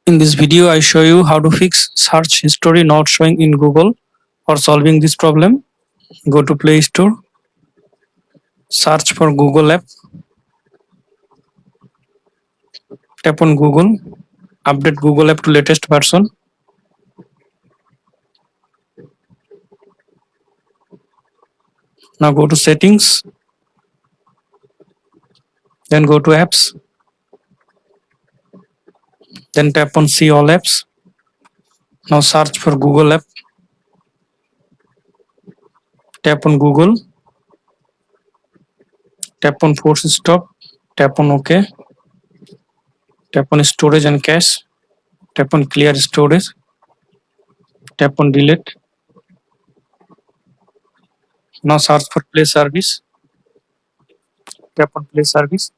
In this video, I show you how to fix search history not showing in Google. For solving this problem, go to Play Store, search for Google app, tap on Google, update Google app to latest version. Now go to settings, then go to apps, then tap on see all apps. Now search for Google app, tap on Google, tap on force stop, tap on OK, tap on storage and cache, tap on clear storage, tap on delete. Now search for play service, tap on play service,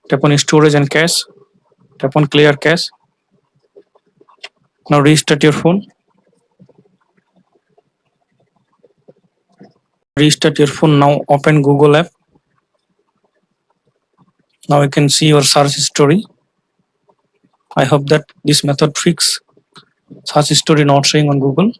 tap on storage and cache, tap on clear cache. Now restart your phone. Restart your phone. Now open Google app. Now you can see your search history. I hope that this method fix search history not showing on Google.